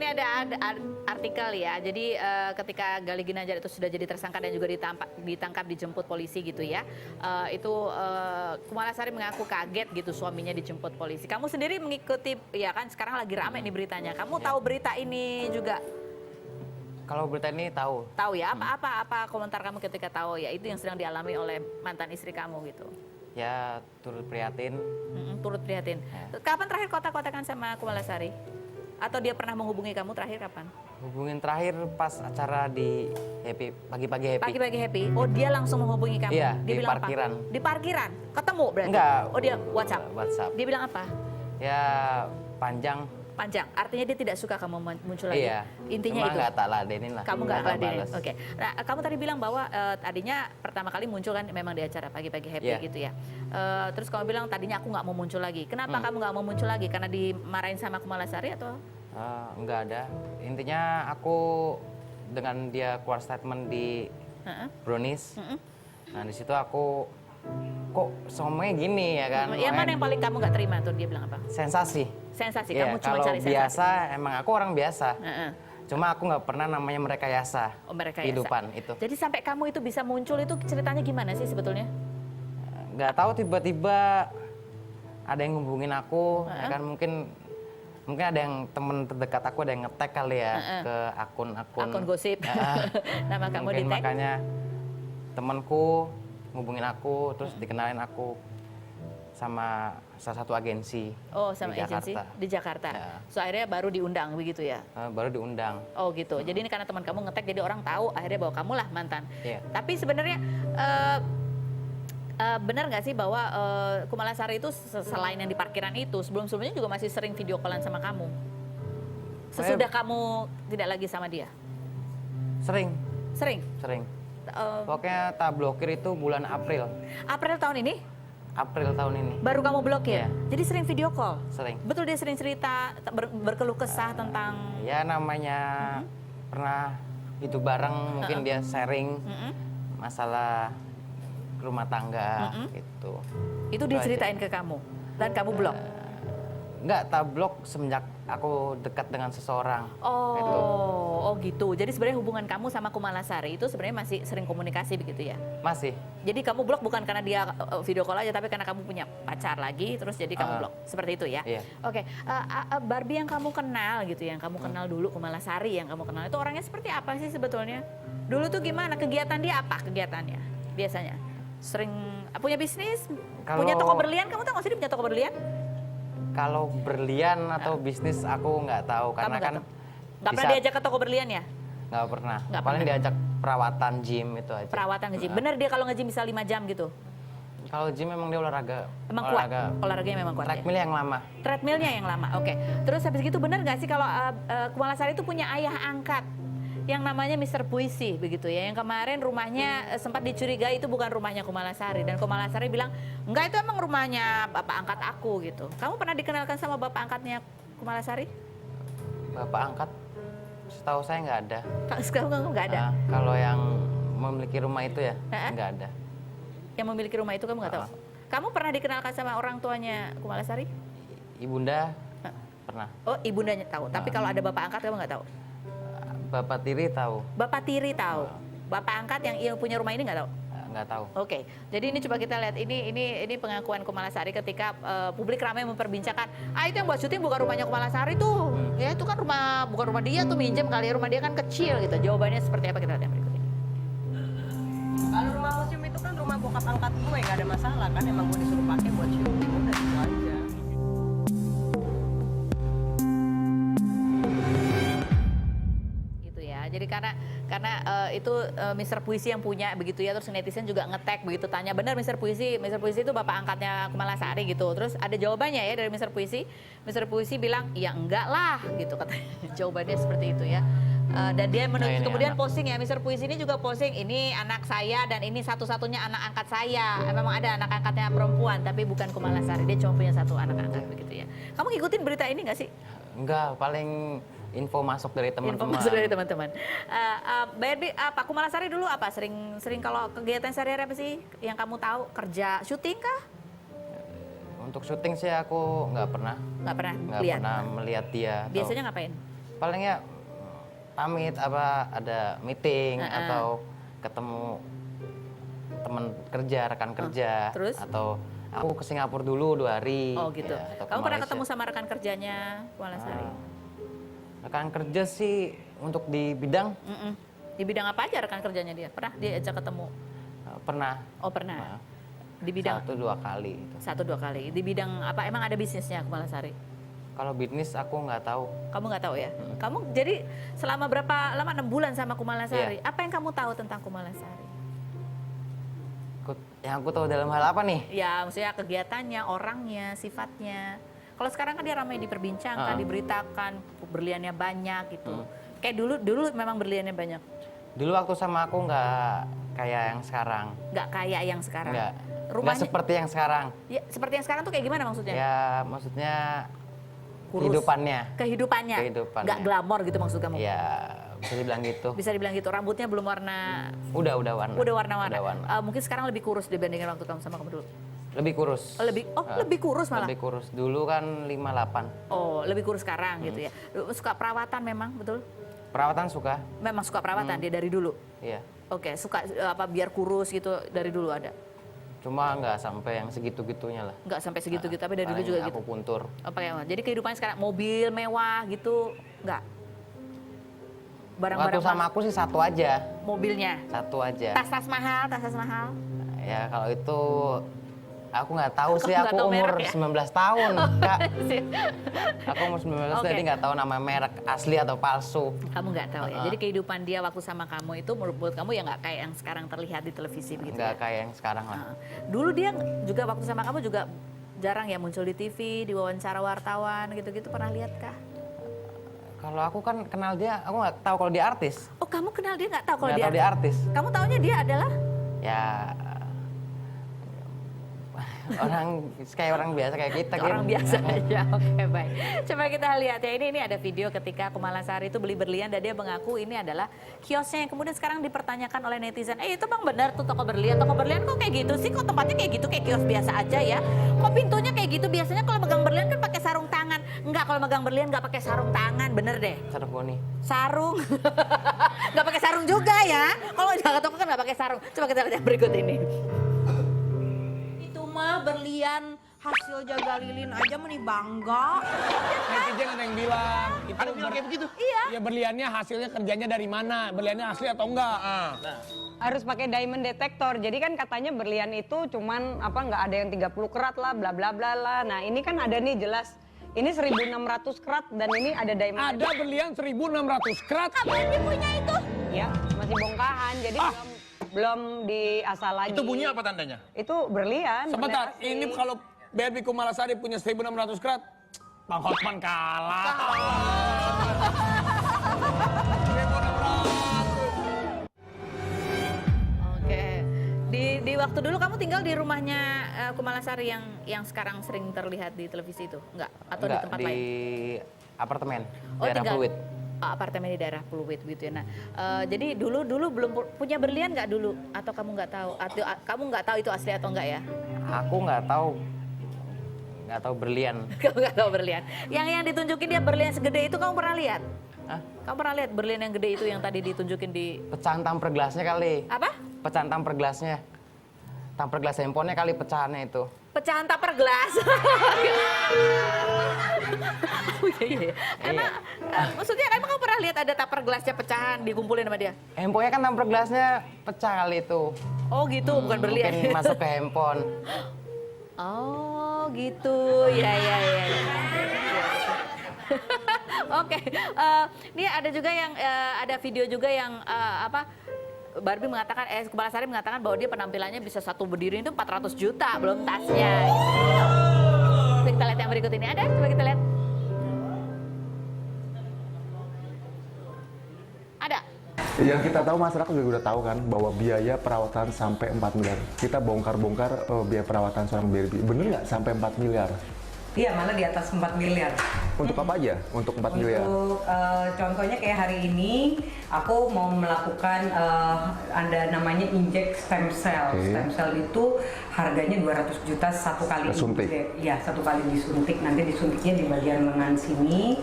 ini ada artikel ya. Jadi ketika Galih Ginanjar itu sudah jadi tersangka dan juga ditangkap dijemput polisi gitu ya. Kumalasari mengaku kaget gitu suaminya dijemput polisi. Kamu sendiri mengikuti ya kan sekarang lagi rame nih beritanya. Kamu tahu berita ini juga? Kalau berita ini tahu. Tahu ya. Apa komentar kamu ketika tahu ya itu yang sedang dialami oleh mantan istri kamu gitu? Ya turut prihatin. Turut prihatin. Ya. Kapan terakhir kontak-kontakan sama Kumalasari? Atau dia pernah menghubungi kamu terakhir kapan? Hubungin terakhir pas acara di Happy, pagi-pagi Happy. Pagi-pagi Happy. Oh, dia langsung menghubungi kamu. Iya, Dia di bilang parkiran. Apa? Di parkiran. Ketemu berarti? Enggak. Oh, dia WhatsApp. WhatsApp. Dia bilang apa? Ya panjang. Panjang. Artinya dia tidak suka kamu muncul lagi. Iya. Intinya cuma itu. nggak tak ladenin lah. Kamu nggak ladenin. balas. Oke. Nah, kamu tadi bilang bahwa tadinya pertama kali muncul kan memang di acara pagi-pagi Happy Iya. gitu ya. Terus kamu bilang tadinya aku nggak mau muncul lagi. Kenapa kamu nggak mau muncul lagi? Karena dimarahin sama Kumalasari atau? Nggak ada. Intinya aku dengan dia keluar statement di Brownies. Nah di situ aku kok somenya gini ya kan? Yang mana yang paling kamu nggak terima tuh? Dia bilang apa? Sensasi. Sensasi. Iya, Kamu cuma kalau cari sensasi. biasa emang aku orang biasa. Cuma aku nggak pernah namanya merekayasa kehidupan itu. Jadi sampai kamu itu bisa muncul itu ceritanya gimana sih sebetulnya? Nggak tahu tiba-tiba ada yang ngubungin aku, ya kan mungkin ada yang temen terdekat aku ada yang nge-tag kali ya ke akun gosip. Nama kamu mungkin di-tag. makanya temanku ngubungin aku terus dikenalin aku sama salah satu agensi. Oh, sama di agensi Jakarta. di Jakarta. Ya. So akhirnya baru diundang begitu ya? Baru diundang. Oh gitu. Jadi ini karena teman kamu nge-tag jadi orang tahu akhirnya bahwa kamu lah mantan. Iya. Tapi sebenarnya benar nggak sih bahwa Kumalasari itu selain yang di parkiran itu sebelum-sebelumnya juga masih sering video callan sama kamu? Sesudah kamu tidak lagi sama dia? Sering. Sering? Pokoknya tak blokir itu bulan April. April tahun ini? April tahun ini. Baru kamu blokir? Iya. Jadi sering video call? Sering. Betul dia sering cerita, berkeluh kesah tentang... Ya namanya pernah itu bareng mungkin dia sharing masalah rumah tangga gitu. Itu dia ceritain ke kamu? Dan kamu blok? Enggak, tak blok semenjak aku dekat dengan seseorang. Oh gitu. Jadi sebenarnya hubungan kamu sama Kumalasari itu sebenarnya masih sering komunikasi begitu ya? Masih. Jadi kamu blok bukan karena dia video call aja, tapi karena kamu punya pacar lagi, terus jadi kamu blok. Seperti itu ya? Iya. Oke. Barbie yang kamu kenal gitu, yang kamu kenal dulu, Kumalasari yang kamu kenal, itu orangnya seperti apa sih sebetulnya? Dulu tuh gimana? Kegiatan dia apa kegiatannya biasanya? Sering punya bisnis? Punya toko berlian? Kamu tahu nggak sih dia punya toko berlian? Kalau berlian atau bisnis aku nggak tahu karena kan nggak pernah diajak ke toko berlian ya? Nggak pernah. Nggak Paling pernah. diajak perawatan gym itu aja. Perawatan nge-gym. Bener dia kalau nge-gym bisa 5 jam gitu? Kalau gym memang dia olahraga. Emang kuat? Olahraganya memang kuat treadmill ya? yang lama. Treadmillnya yang lama, oke. Terus habis gitu bener nggak sih kalau Kumalasari itu punya ayah angkat yang namanya Mr. Puisi begitu ya, yang kemarin rumahnya sempat dicurigai itu bukan rumahnya Kumalasari, dan Kumalasari bilang enggak itu emang rumahnya bapak angkat aku gitu. Kamu pernah dikenalkan sama bapak angkatnya Kumalasari? Bapak angkat, setahu saya nggak ada. Sekarang kamu nggak ada? Kalau yang memiliki rumah itu ya nggak ada. Yang memiliki rumah itu kamu nggak tahu? Kamu pernah dikenalkan sama orang tuanya Kumalasari? Ibunda pernah. Oh, ibundanya tahu, tapi kalau ada bapak angkat kamu nggak tahu? Bapak tiri tahu. Bapak tiri tahu. Bapak angkat yang punya rumah ini nggak tahu? Nggak tahu. Oke, jadi ini coba kita lihat ini pengakuan Kumalasari ketika publik ramai memperbincangkan, itu yang buat syuting bukan rumahnya Kumalasari tuh, ya itu kan bukan rumah dia tuh, minjem kali ya, rumah dia kan kecil gitu. Jawabannya seperti apa, kita lihat yang berikut ini. Kalau rumah museum itu kan rumah bokap angkat gue, nggak ada masalah kan, emang gue disuruh pakai buat syuting, udah gitu aja. Jadi karena itu Mr. Puisi yang punya begitu ya, terus netizen juga nge-tag begitu, tanya benar Mr. Puisi itu bapak angkatnya Kumalasari gitu. Terus ada jawabannya ya dari Mr. Puisi bilang ya enggak lah gitu katanya. Jawabannya seperti itu ya. Dan dia kemudian posting ya, Mr. Puisi ini juga posting, ini anak saya dan ini satu-satunya anak angkat saya. Memang ada anak angkatnya perempuan tapi bukan Kumalasari, dia cuma punya satu anak angkat begitu ya. Kamu ngikutin berita ini nggak sih? Enggak, paling info masuk dari teman-teman. Info masuk dari teman-teman. Barbie, Pak Kumalasari dulu apa? Sering kalau kegiatan sehari-hari apa sih yang kamu tahu? Kerja syuting kah? Untuk syuting sih aku nggak pernah. Nggak pernah Nggak lihat. pernah melihat dia. Biasanya ngapain? paling ya pamit apa ada meeting atau ketemu teman kerja, rekan kerja, Terus? atau aku ke Singapura dulu 2 hari. Oh gitu. ya, atau ke Kamu pernah Malaysia. ketemu sama rekan kerjanya Kumalasari? Rekan kerja sih untuk di bidang Di bidang apa aja rekan kerjanya dia? Pernah diajak ketemu? pernah Oh pernah. Di bidang 1-2 kali itu. 1-2 kali. Di bidang apa? Emang ada bisnisnya Kumalasari? Kalau bisnis aku nggak tahu. Kamu nggak tahu ya? Kamu jadi selama berapa lama? 6 bulan sama Kumalasari. Iya. Apa yang kamu tahu tentang Kumalasari? Yang aku tahu dalam hal apa nih? Ya, maksudnya kegiatannya, orangnya, sifatnya. Kalau sekarang kan dia ramai diperbincangkan, diberitakan, berliannya banyak gitu. Kayak dulu memang berliannya banyak. Dulu waktu sama aku nggak kayak yang sekarang. Nggak kayak yang sekarang. Nggak Rumahnya seperti yang sekarang. ya, seperti yang sekarang tuh kayak gimana maksudnya? Ya maksudnya Kurus. kehidupannya. Kehidupannya. Kehidupannya. Nggak glamor gitu maksud kamu? Ya bisa dibilang gitu. Bisa dibilang gitu. Rambutnya belum warna. Udah warna. Udah warna-warna. Udah warna. Mungkin sekarang lebih kurus dibandingkan waktu kamu sama kamu dulu. Lebih kurus. Lebih kurus malah. Lebih kurus. Dulu kan 58. Oh, lebih kurus sekarang gitu ya. Suka perawatan memang, betul? Perawatan suka. Memang suka perawatan dia dari dulu. Iya. Oke, suka apa biar kurus gitu dari dulu ada. Cuma nggak sampai yang segitu-gitunya lah. Nggak sampai segitu-gitu, tapi dari dulu Paling juga aku gitu. puntur. Oh, pakai apa? Jadi kehidupannya sekarang mobil mewah gitu, nggak? Barang-barang Waktu sama aku sih satu aja. mobilnya. Satu aja. Tas-tas mahal, tas-tas mahal. Ya kalau itu aku nggak tahu sih, Nggak aku tahu umur merek ya? 19 tahun, Kak. Aku umur 19 Oke. jadi nggak tahu nama merek asli atau palsu. Kamu nggak tahu ya. Jadi kehidupan dia waktu sama kamu itu menurut kamu ya nggak kayak yang sekarang terlihat di televisi begitu Nggak ya. kayak yang sekarang lah. Dulu dia juga waktu sama kamu juga jarang ya muncul di TV, di wawancara wartawan gitu-gitu, pernah lihat kah? Kalau aku kan kenal dia, aku nggak tahu kalau dia artis. Oh, kamu kenal dia nggak tahu kalau Nggak dia tahu dia artis. Kamu taunya dia adalah Ya orang biasa kayak kita gitu. orang biasa aja. Oke, baik. Coba kita lihat ya. Ini ada video ketika Kumalasari itu beli berlian dan dia mengaku ini adalah kiosnya yang kemudian sekarang dipertanyakan oleh netizen. Itu Bang benar tuh toko berlian. Toko berlian kok kayak gitu sih? Kok tempatnya kayak gitu, kayak kios biasa aja ya? Kok pintunya kayak gitu? Biasanya kalau megang berlian kan pakai sarung tangan. Enggak, kalau megang berlian nggak pakai sarung tangan, bener deh. Sarung Boni. Sarung. Nggak pakai sarung juga ya. Kalau jaga toko kan nggak pakai sarung. Coba kita lihat yang berikut ini. Itu mah berlian hasil jaga lilin aja meni bangga. Netizen ada yang bilang itu Ada bilang kayak begitu? Iya. ya berliannya hasilnya kerjanya dari mana, berliannya asli atau enggak. Harus pakai diamond detector. Jadi kan katanya berlian itu cuman apa nggak ada yang 30 karat lah, bla bla bla lah. Nah, ini kan ada nih jelas. Ini 1.600 karat dan ini ada diamond. Ada berlian 1.600 karat. Kapan dia punya itu? Ya, masih bongkahan. Jadi belum diasal lagi. Itu bunyi apa tandanya? Itu berlian. Sebentar, berlian asli. ini kalau BRB Kumalasari punya 1.600 karat, Bang Hotman kalah. Oke. Di waktu dulu kamu tinggal di rumahnya Kumalasari yang sekarang sering terlihat di televisi itu? Enggak? Atau Enggak, di tempat di lain? apartemen, Oh, daerah tinggal Pluit. apartemen di daerah Pluit gitu ya. Nah, jadi dulu belum punya berlian nggak dulu? Atau kamu nggak tahu? Atau kamu nggak tahu itu asli atau enggak ya? Aku nggak tahu berlian. Kamu nggak tahu berlian. Yang ditunjukin dia berlian segede itu kamu pernah lihat? Hah? Kamu pernah lihat berlian yang gede itu yang tadi ditunjukin di Pecahan tamper gelasnya kali. apa? Pecahan tamper gelasnya. Tamper gelas handphonenya kali pecahannya itu. Pecahan taper gelas. Oh iya. Karena maksudnya emang kamu pernah lihat ada taper gelasnya pecahan dikumpulin sama dia? Handphonenya kan tamper gelasnya pecah kali itu. Oh gitu, bukan berlian. Mungkin masuk ke handphone. Oh gitu, ya. Oke, ini ada juga yang ada video juga yang Barbie mengatakan, Kumalasari mengatakan bahwa dia penampilannya bisa satu berdiri itu 400 juta, belum tasnya. Gitu. Coba kita lihat yang berikut ini, ada? Coba kita lihat. Ada? Yang kita tahu masyarakat juga udah tahu kan bahwa biaya perawatan sampai 4 miliar. Kita bongkar-bongkar biaya perawatan seorang Barbie. Bener nggak sampai 4 miliar? Iya, malah di atas 4 miliar. Untuk apa aja? Untuk 4 miliar? Untuk contohnya kayak hari ini aku mau melakukan ada namanya injek stem cell. Oke. Stem cell itu harganya 200 juta satu kali Suntik? Iya, satu kali disuntik. Nanti disuntiknya di bagian lengan sini.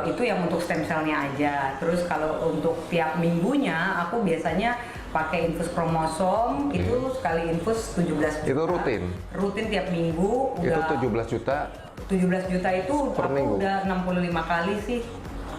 Itu yang untuk stem cellnya aja. Terus kalau untuk tiap minggunya aku biasanya pakai infus kromosom, itu sekali infus 17 juta. Itu rutin? Rutin tiap minggu. Itu Udah 17 juta 17 juta itu per aku minggu? udah 65 kali sih.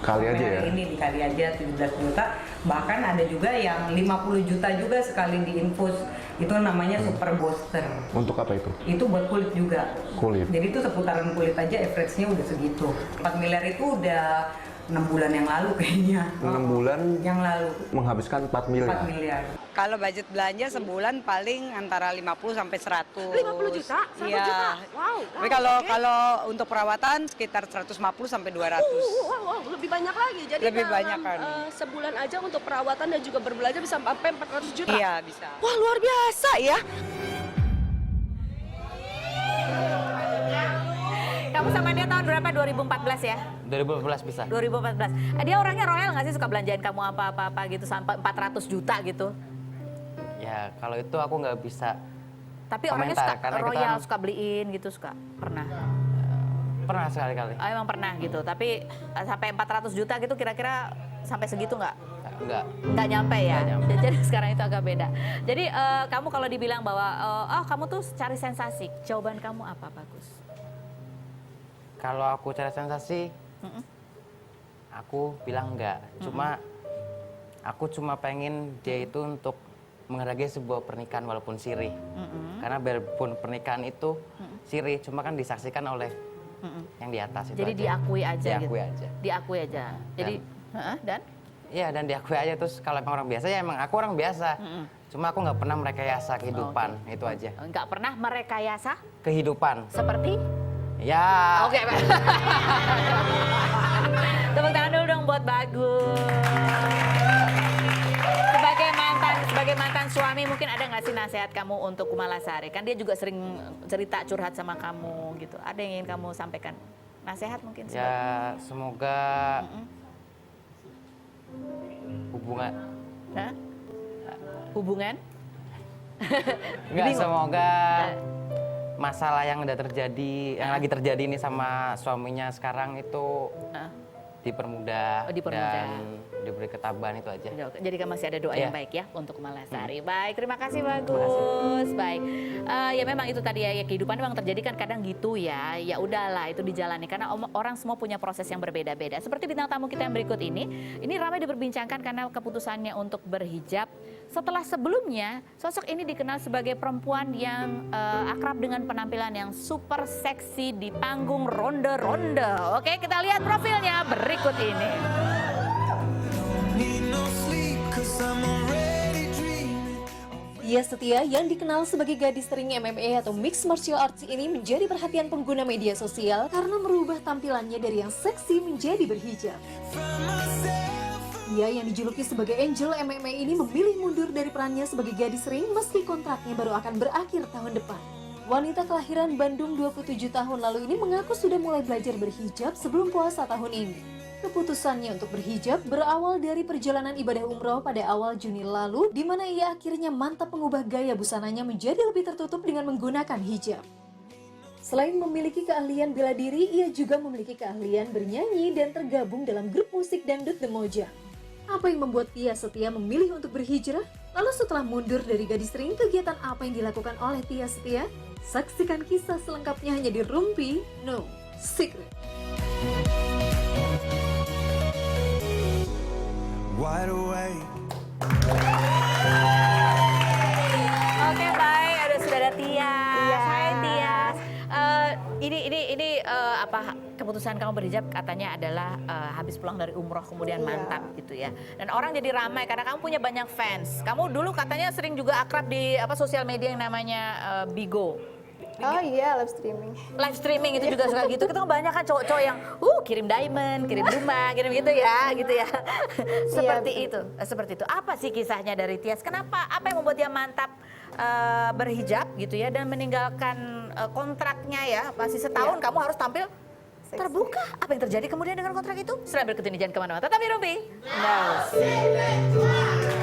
Kali Sampai aja hari ya? ini dikali aja 17 juta. Bahkan ada juga yang 50 juta juga sekali diinfus. Itu namanya super booster. Untuk apa itu? Itu buat kulit juga. Kulit. Jadi itu seputaran kulit aja average-nya udah segitu. 4 miliar itu udah 6 bulan yang lalu kayaknya. 6 bulan Yang lalu. menghabiskan 4 miliar. 4 miliar. Kalau budget belanja sebulan paling antara 50 sampai 100. 50 juta? 1 Iya. juta? Wow. Tapi kalau untuk perawatan sekitar 150 sampai 200. Wow, lebih banyak lagi. Jadi Lebih dalam, banyak kan. sebulan aja untuk perawatan dan juga berbelanja bisa sampai 400 juta. Iya, bisa. Wah, luar biasa ya. Kamu sama dia tahun berapa? 2014 ya? 2014 bisa. 2014. Dia orangnya royal nggak sih, suka belanjain kamu apa-apa gitu sampai 400 juta gitu? Ya kalau itu aku nggak bisa. Tapi orangnya suka Komentar, karena kita royal, kan- suka beliin gitu, suka pernah. Pernah sekali-kali. Oh, emang pernah gitu. Tapi sampai 400 juta gitu kira-kira sampai segitu nggak? Enggak. Nggak nyampe ya. Nggak nyampe. Jadi sekarang itu agak beda. Jadi kamu kalau dibilang bahwa kamu tuh cari sensasi, jawaban kamu apa, Bagus? Kalau aku cari sensasi, aku bilang enggak. Aku cuma pengen dia itu untuk menghargai sebuah pernikahan walaupun siri. Karena biarpun pernikahan itu siri, cuma kan disaksikan oleh yang di atas itu. Jadi aja. diakui aja Diakui gitu. aja. Diakui aja. Jadi dan Iya, dan diakui aja. Terus kalau emang orang biasa ya emang aku orang biasa. Cuma aku nggak pernah merekayasa kehidupan, itu aja. nggak pernah merekayasa Kehidupan. seperti Ya. Oke, Pak. Tepuk tangan dulu dong buat Bagus. Sebagai mantan suami, mungkin ada nggak sih nasihat kamu untuk Kumalasari? Kan dia juga sering cerita curhat sama kamu gitu. Ada yang ingin kamu sampaikan? Nasihat mungkin? Ya, semoga hubungan Hah? Hubungan? Enggak, Bingung. semoga masalah yang udah terjadi, yang lagi terjadi ini sama suaminya sekarang itu Hah? dipermudah, Dipermudah. dan diberi ketabahan itu aja. Jadi kan masih ada doa yang Iya. baik ya untuk Kumalasari. Baik, terima kasih Bagus. Baik, ya memang itu tadi ya kehidupan memang terjadi kan kadang gitu ya. Ya udahlah itu dijalani karena orang semua punya proses yang berbeda-beda. Seperti bintang tamu kita yang berikut ini ramai diperbincangkan karena keputusannya untuk berhijab. Setelah sebelumnya sosok ini dikenal sebagai perempuan yang akrab dengan penampilan yang super seksi di panggung ronde-ronde. Oke, kita lihat profilnya berikut ini. Ia Setia yang dikenal sebagai gadis ring MMA atau Mixed Martial Arts ini menjadi perhatian pengguna media sosial karena merubah tampilannya dari yang seksi menjadi berhijab. Ia yang dijuluki sebagai Angel MMA ini memilih mundur dari perannya sebagai gadis ring meski kontraknya baru akan berakhir tahun depan. Wanita kelahiran Bandung 27 tahun lalu ini mengaku sudah mulai belajar berhijab sebelum puasa tahun ini. Keputusannya untuk berhijab berawal dari perjalanan ibadah umroh pada awal Juni lalu, di mana ia akhirnya mantap mengubah gaya busananya menjadi lebih tertutup dengan menggunakan hijab. Selain memiliki keahlian bela diri, ia juga memiliki keahlian bernyanyi dan tergabung dalam grup musik dangdut The Mojang. Apa yang membuat Tia Setia memilih untuk berhijrah? Lalu setelah mundur dari gadis ring, kegiatan apa yang dilakukan oleh Tia Setia? Saksikan kisah selengkapnya hanya di Rumpi No Secret. Wide awake. Oke, baik. Sudah ada Tias. Hai Tias. Ini apa keputusan kamu berhijab katanya adalah habis pulang dari umroh kemudian mantap gitu ya. Dan orang jadi ramai karena kamu punya banyak fans. Kamu dulu katanya sering juga akrab di sosial media yang namanya Bigo. Oh iya, live streaming. Live streaming itu juga suka gitu. Kita banyak kan cowok-cowok yang kirim diamond, kirim rumah, kirim gitu ya. Seperti itu. Seperti itu. Apa sih kisahnya dari Tias? Kenapa? Apa yang membuat dia mantap berhijab gitu ya dan meninggalkan kontraknya ya, masih setahun kamu harus tampil terbuka. Apa yang terjadi kemudian dengan kontrak itu? Setelah berikut ini jangan kemana-mana. Tetap di Rumpi. Nah.